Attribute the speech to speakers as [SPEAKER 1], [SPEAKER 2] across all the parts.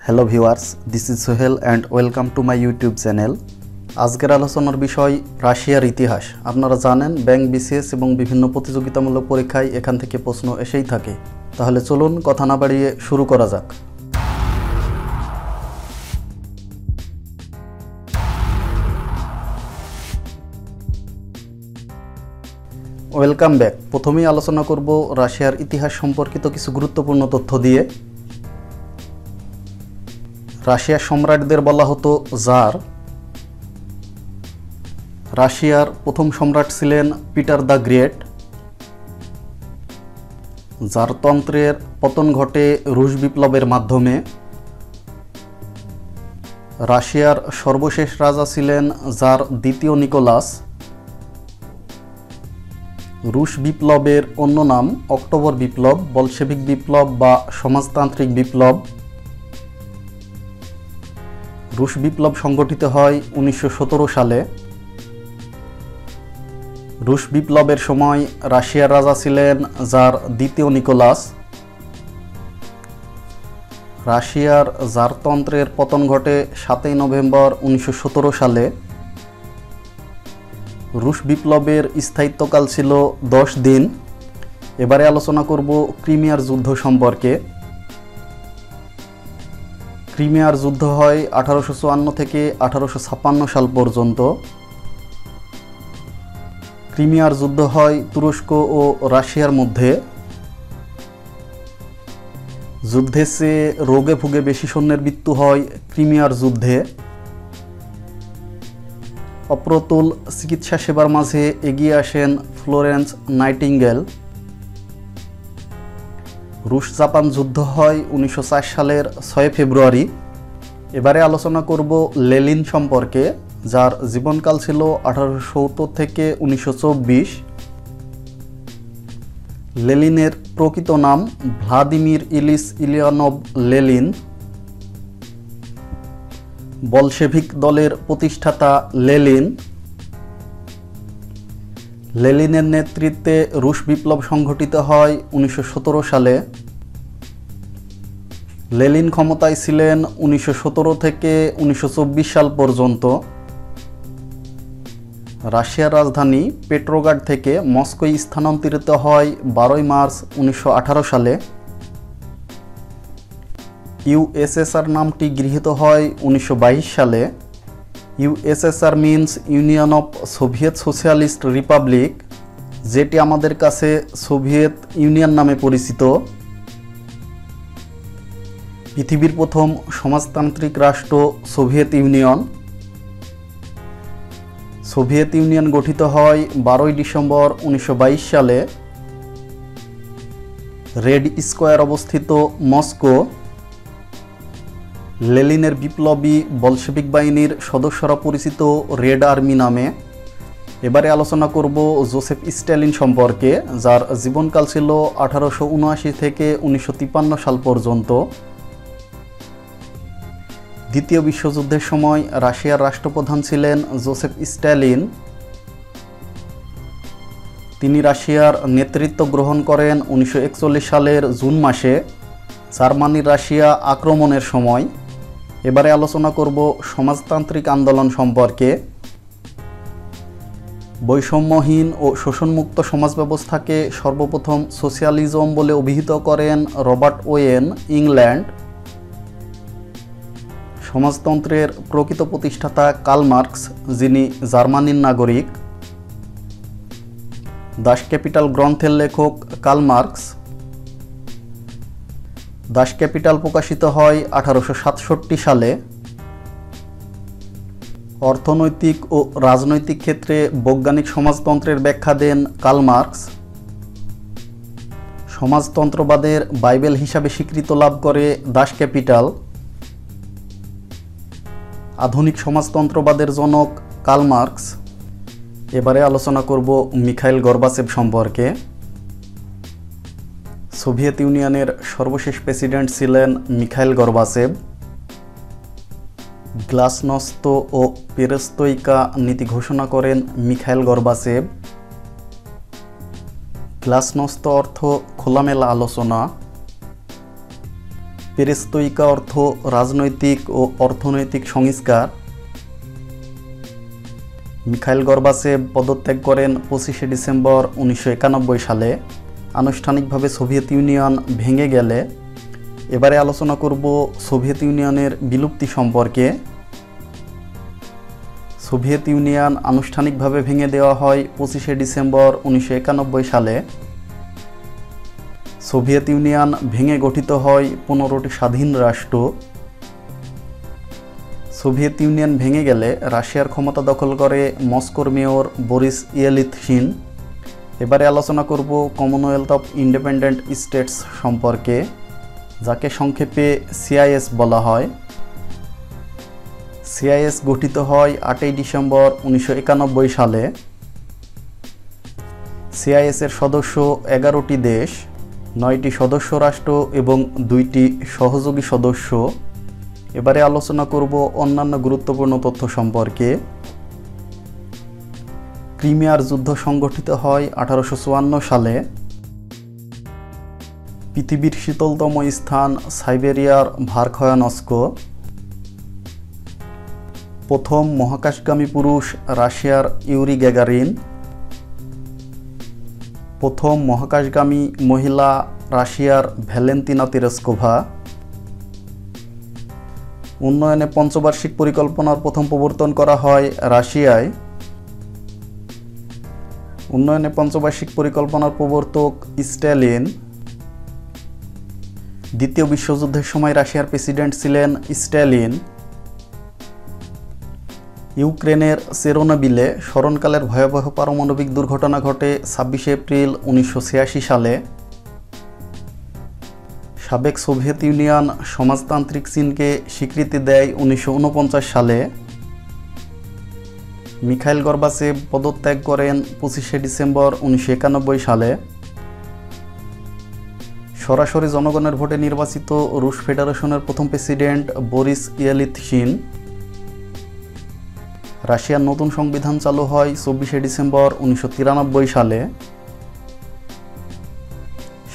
[SPEAKER 1] Hello viewers, this is Sohel and welcome to my YouTube channel. আজকের আলোচনার বিষয় রাশিয়ার ইতিহাস। আপনারা জানেন ব্যাংক, বিসিএস এবং বিভিন্ন প্রতিযোগিতামূলক পরীক্ষায় এখান থেকে প্রশ্ন এসেই থাকে। তাহলে চলুন কথা না বাড়িয়ে শুরু করা যাক। Welcome back. প্রথমেই আলোচনা করব রাশিয়ার ইতিহাস সম্পর্কিত কিছু গুরুত্বপূর্ণ তথ্য দিয়ে। রাশিয়ার সম্রাটদের বলা হতো জার। রাশিয়ার প্রথম সম্রাট ছিলেন পিটার দ্য গ্রেট। জারতন্ত্রের পতন ঘটে রুশ বিপ্লবের মাধ্যমে। রাশিয়ার সর্বশেষ রাজা ছিলেন জার দ্বিতীয় নিকোলাস। রুশ বিপ্লবের অন্য নাম অক্টোবর বিপ্লব, বলশেভিক বিপ্লব বা সমাজতান্ত্রিক বিপ্লব। রুশ বিপ্লব সংগঠিত হয় 1917 সালে। রুশ বিপ্লবের সময় রাশিয়ার রাজা ছিলেন জার দ্বিতীয় নিকোলাস। রাশিয়ার জারতন্ত্রের পতন ঘটে 7 নভেম্বর 1917 সালে। রুশ বিপ্লবের স্থায়িত্বকাল ছিল 10 দিন। এবারে আলোচনা করব ক্রিমিয়ার যুদ্ধ সম্পর্কে। ক্রিমিয়ার যুদ্ধ হয় 1854 থেকে 1856 সাল পর্যন্ত। ক্রিমিয়ার যুদ্ধ হয় তুরস্ক ও রাশিয়ার মধ্যে। যুদ্ধের চেয়ে রোগে ভুগে বেশি সৈন্যের মৃত্যু হয় ক্রিমিয়ার যুদ্ধে। অপ্রতুল চিকিৎসা সেবার মাঝে এগিয়ে আসেন ফ্লোরেন্স নাইটিঙ্গেল। রুশ জাপান যুদ্ধ হয় 1904 সালের 6 ফেব্রুয়ারি। এবারে আলোচনা করব লেনিন সম্পর্কে, যার জীবনকাল ছিল 1870 থেকে 1924। লেনিনের প্রকৃত নাম ভ্লাদিমির ইলিচ ইলিয়ানভ লেনিন। বলশেভিক দলের প্রতিষ্ঠাতা লেনিন। লেনিনের নেতৃত্বে রুশ বিপ্লব সংঘটিত হয় 1917 সালে। লেনিন ক্ষমতায় ছিলেন 1917 থেকে 1924 সাল পর্যন্ত। রাশিয়ার রাজধানী পেট্রোগ্রাড থেকে মস্কোয় স্থানান্তরিত হয় 12 মার্চ 1918 সালে। ইউএসএসআর নামটি গৃহীত হয় 1922 সালে। USSR means union of Soviet socialist Republic, যেটি আমাদের কাছে সোভিয়েত ইউনিয়ন নামে পরিচিত। পৃথিবীর প্রথম সমাজতান্ত্রিক রাষ্ট্র সোভিয়েত ইউনিয়ন। সোভিয়েত ইউনিয়ন গঠিত হয় 12 ডিসেম্বর 1922 সালে। রেড স্কোয়ার অবস্থিত মস্কো। লেনিনের বিপ্লবী বলশেভিক বাহিনীর সদস্যরা পরিচিত রেড আর্মি নামে। এবারে আলোচনা করব জোসেফ স্ট্যালিন সম্পর্কে, যার জীবনকাল ছিল 1879 থেকে 1953 সাল পর্যন্ত। দ্বিতীয় বিশ্বযুদ্ধের সময় রাশিয়ার রাষ্ট্রপ্রধান ছিলেন জোসেফ স্ট্যালিন। তিনি রাশিয়ার নেতৃত্ব গ্রহণ করেন 1941 সালের জুন মাসে জার্মানির রাশিয়া আক্রমণের সময়। এবারে আলোচনা করব সমাজতান্ত্রিক আন্দোলন সম্পর্কে। বৈষম্যহীন ও শোষণমুক্ত সমাজ ব্যবস্থাকে সর্বপ্রথম সোশ্যালিজম বলে অভিহিত করেন রবার্ট ওয়েন, ইংল্যান্ড। সমাজতন্ত্রের প্রকৃত প্রতিষ্ঠাতা কার্ল মার্কস, যিনি জার্মানির নাগরিক। দাস ক্যাপিটাল গ্রন্থের লেখক কার্ল মার্কস। দাস ক্যাপিটাল প্রকাশিত হয় 1867 সালে। অর্থনৈতিক ও রাজনৈতিক ক্ষেত্রে বৈজ্ঞানিক সমাজতন্ত্রের ব্যাখ্যা দেন কার্ল মার্কস। সমাজতন্ত্রবাদের বাইবেল হিসাবে স্বীকৃতি লাভ করে দাস ক্যাপিটাল। আধুনিক সমাজতন্ত্রবাদের জনক কার্ল মার্কস। এবারে আলোচনা করব মিখাইল গর্বাচেভ সম্পর্কে। সোভিয়েত ইউনিয়নের সর্বশেষ প্রেসিডেন্ট ছিলেন মিখাইল গর্বাচেভ। গ্লাসনস্ত ও পেরেস্ত্রোইকা নীতি ঘোষণা করেন মিখাইল গর্বাচেভ। গ্লাসনস্ত অর্থ খোলামেলা আলোচনা। পেরেস্তোইকা অর্থ রাজনৈতিক ও অর্থনৈতিক সংস্কার। মিখাইল গর্বাচেভ পদত্যাগ করেন 25শে ডিসেম্বর 1991 সালে। আনুষ্ঠানিকভাবে সোভিয়েত ইউনিয়ন ভেঙে গেলে এবারে আলোচনা করব সোভিয়েত ইউনিয়নের বিলুপ্তি সম্পর্কে। সোভিয়েত ইউনিয়ন আনুষ্ঠানিকভাবে ভেঙে দেওয়া হয় 25শে ডিসেম্বর 1991 সালে। সোভিয়েত ইউনিয়ন ভেঙে গঠিত হয় 15টি স্বাধীন রাষ্ট্র। সোভিয়েত ইউনিয়ন ভেঙে গেলে রাশিয়ার ক্ষমতা দখল করে মস্কোর মেয়র বরিস ইয়েলৎসিন। এবারে আলোচনা করব কমনওয়েলথ অফ ইন্ডিপেন্ডেন্ট স্টেটস সম্পর্কে, যাকে সংক্ষেপে সিআইএস বলা হয়। সিআইএস গঠিত হয় 8ই ডিসেম্বর 1991 সালে। সিআইএসের সদস্য 11টি দেশ, 9টি সদস্য রাষ্ট্র এবং 2টি সহযোগী সদস্য। এবারে আলোচনা করব অন্যান্য গুরুত্বপূর্ণ তথ্য সম্পর্কে। ক্রিমিয়ার যুদ্ধ সংগঠিত হয় 1854 সালে। পৃথিবীর শীতলতম স্থান সাইবেরিয়ার ভারখয়ানস্ক। প্রথম মহাকাশগামী পুরুষ রাশিয়ার ইউরি গ্যাগারিন। প্রথম মহাকাশগামী মহিলা রাশিয়ার ভ্যালেন্তিনা তেরেস্কোভা। উন্নয়নে পঞ্চবার্ষিক পরিকল্পনার প্রথম প্রবর্তন করা হয় রাশিয়ায়। উন্নয়নে পঞ্চবার্ষিক পরিকল্পনার প্রবর্তক স্ট্যালিন। দ্বিতীয় বিশ্বযুদ্ধের সময় রাশিয়ার প্রেসিডেন্ট ছিলেন স্ট্যালিন। ইউক্রেনের চেরনোবিলে স্মরণকালের ভয়াবহ পারমাণবিক দুর্ঘটনা ঘটে 26শে এপ্রিল 1986 সালে। সাবেক সোভিয়েত ইউনিয়ন সমাজতান্ত্রিক চীনকে স্বীকৃতি দেয় 1949 সালে। মিখাইল গর্বাচেভ পদত্যাগ করেন 25শে ডিসেম্বর 1991 সালে। সরাসরি জনগণের ভোটে নির্বাচিত রুশ ফেডারেশনের প্রথম প্রেসিডেন্ট বরিস ইয়েলৎসিন। রাশিয়ার নতুন সংবিধান চালু হয় 24শে ডিসেম্বর 1993 সালে।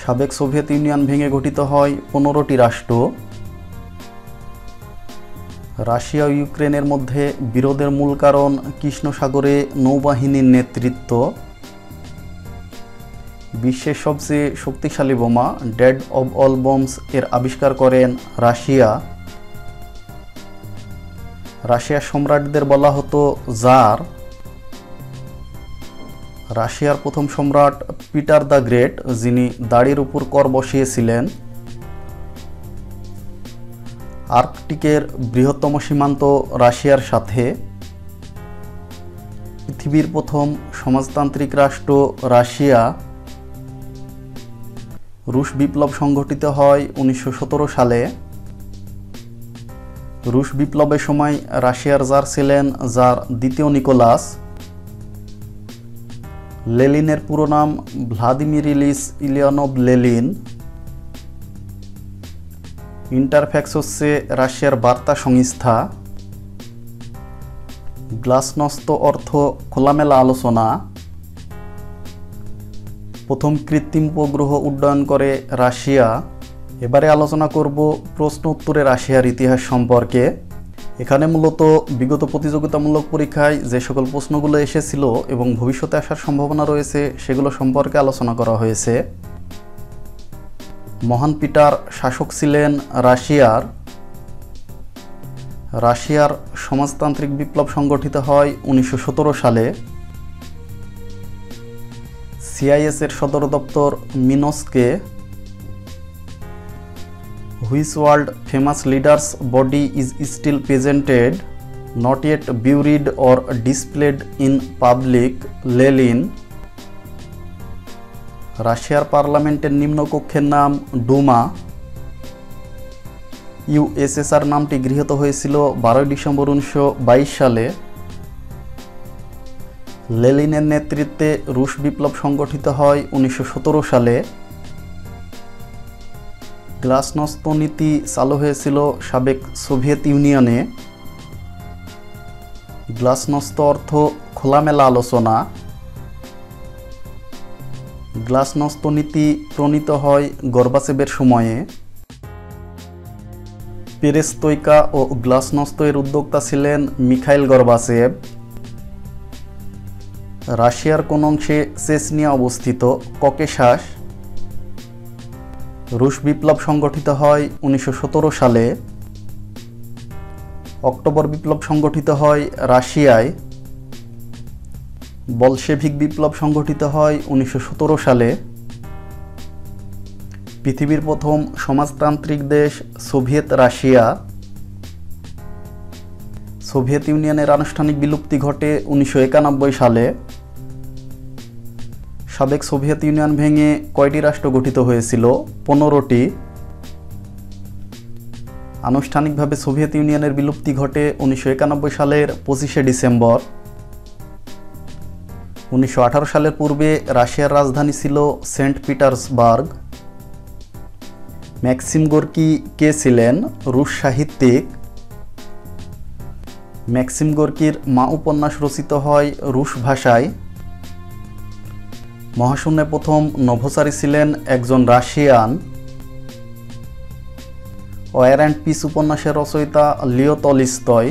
[SPEAKER 1] সাবেক সোভিয়েত ইউনিয়ন ভেঙে গঠিত হয় 15টি রাষ্ট্র। রাশিয়া ও ইউক্রেনের মধ্যে বিরোধের মূল কারণ কৃষ্ণ সাগরে নৌবাহিনীর নেতৃত্ব। বিশ্বের সবচেয়ে শক্তিশালী বোমা ডেড অব অল বম্বস এর আবিষ্কার করেন রাশিয়া। রাশিয়ার সম্রাটদের বলা হতো জার। রাশিয়ার প্রথম সম্রাট পিটার দ্য গ্রেট, যিনি দাড়ির উপর কর বসিয়েছিলেন। আর্কটিকের বৃহত্তম সীমান্ত রাশিয়ার সাথে। পৃথিবীর প্রথম সমাজতান্ত্রিক রাষ্ট্র রাশিয়া। রুশ বিপ্লব সংঘটিত হয় 1917 সালে। রুশ বিপ্লবের সময় রাশিয়ার জার ছিলেন জার দ্বিতীয় নিকোলাস। লেনিনের পুরো নাম ভ্লাদিমির ইলিচ ইলিয়ানভ লেনিন। ইন্টারফ্যাক্স হচ্ছে রাশিয়ার বার্তা সংস্থা। গ্লাসনস্ত অর্থ খোলামেলা আলোচনা। প্রথম কৃত্রিম উপগ্রহ উড্ডয়ন করে রাশিয়া। এবারে আলোচনা করব প্রশ্ন উত্তরে রাশিয়ার ইতিহাস সম্পর্কে। এখানে মূলত বিগত প্রতিযোগিতামূলক পরীক্ষায় যে সকল প্রশ্নগুলো এসেছিল এবং ভবিষ্যতে আসার সম্ভাবনা রয়েছে সেগুলো সম্পর্কে আলোচনা করা হয়েছে। মহান পিটার শাসক ছিলেন রাশিয়ার। রাশিয়ার সমাজতান্ত্রিক বিপ্লব সংগঠিত হয় 1917 সালে। সিআইএস এর সদর দপ্তর মিনস্কে। Which world famous leaders' body is still presented, not yet buried or displayed in public? Lenin. রাশিয়ার পার্লামেন্টের নিম্নকক্ষের নাম ডুমা। ইউএসএসআর নামটি গৃহীত হয়েছিল 12 ডিসেম্বর 1922 সালে। লেনিনের নেতৃত্বে রুশ বিপ্লব সংগঠিত হয় 1917 সালে। গ্লাসনস্ত নীতি চালু হয়েছিল সাবেক সোভিয়েত ইউনিয়নে। গ্লাসনস্ত অর্থ খোলামেলা আলোচনা। গ্লাসনস্ত নীতি প্রণীত হয় গর্বাচেভের সময়ে। পেরেস্তোইকা ও গ্লাসনস্ত এর উদ্যোক্তা ছিলেন মিখাইল গর্বাচেভ। রাশিয়ার কোন অংশে চেচনিয়া অবস্থিত? ককেশাস। রুশ বিপ্লব সংগঠিত হয় 1917 সালে। অক্টোবর বিপ্লব সংগঠিত হয় রাশিয়ায়। বলশেভিক বিপ্লব সংগঠিত হয় 1917 সালে। পৃথিবীর প্রথম সমাজতান্ত্রিক দেশ সোভিয়েত রাশিয়া। সোভিয়েত ইউনিয়নের আনুষ্ঠানিক বিলুপ্তি ঘটে 1991 সালে। সাবেক সোভিয়েত ইউনিয়ন ভেঙে কয়টি রাষ্ট্র গঠিত হয়েছিল? 15টি। আনুষ্ঠানিকভাবে সোভিয়েত ইউনিয়নের বিলুপ্তি ঘটে 1991 সালের 25শে ডিসেম্বর। 1918 সালের পূর্বে রাশিয়ার রাজধানী ছিল সেন্ট পিটার্সবার্গ। ম্যাক্সিম গোর্কি কে ছিলেন? রুশ সাহিত্যিক। ম্যাক্সিম গোর্কির মা উপন্যাস রচিত হয় রুশ ভাষায়। মহাশূন্যে প্রথম নভোচারী ছিলেন একজন রাশিয়ান। ওয়ার অ্যান্ড পিস উপন্যাসের রচয়িতা লিও তলস্তয়।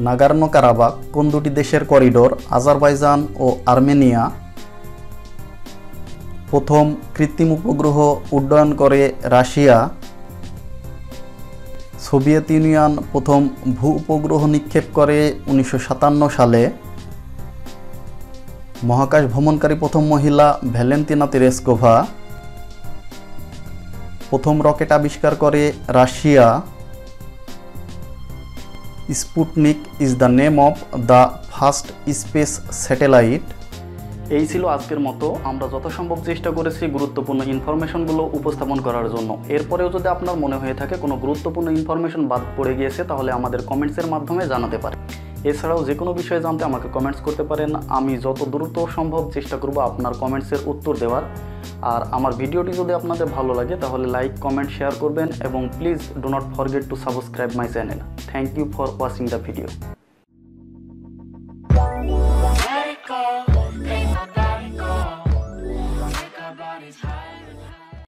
[SPEAKER 1] নাগোর্নো কারাবাখ কোন দুটি দেশের করিডোর? আজারবাইজান ও আর্মেনিয়া। প্রথম কৃত্রিম উপগ্রহ উড্ডয়ন করে রাশিয়া। সোভিয়েত ইউনিয়ন প্রথম ভূ উপগ্রহ নিক্ষেপ করে 1957 সালে। মহাকাশ ভ্রমণকারী প্রথম মহিলা ভ্যালেন্তিনা তেরেস্কোভা। প্রথম রকেট আবিষ্কার করে Russia. Sputnik is the name of the first space satellite. এই ছিল আজকের মতো। আমরা যথাসম্ভব চেষ্টা করেছি গুরুত্বপূর্ণ ইনফরমেশনগুলো উপস্থাপন করার জন্য। এরপরেও যদি আপনার মনে হয়ে থাকে কোনো গুরুত্বপূর্ণ ইনফরমেশন বাদ পড়ে গিয়েছে তাহলে আমাদের কমেন্টসের মাধ্যমে জানাতে পারেন। এছাড়াও যে কোনো বিষয়ে জানতে আমাকে কমেন্টস করতে পারেন। আমি যত দ্রুত সম্ভব চেষ্টা করব আপনার কমেন্টসের উত্তর দেওয়ার। আর আমার ভিডিওটি যদি আপনাদের ভালো লাগে তাহলে লাইক, কমেন্ট, শেয়ার করবেন এবং please do not forget to subscribe my channel. Thank you for watching the video.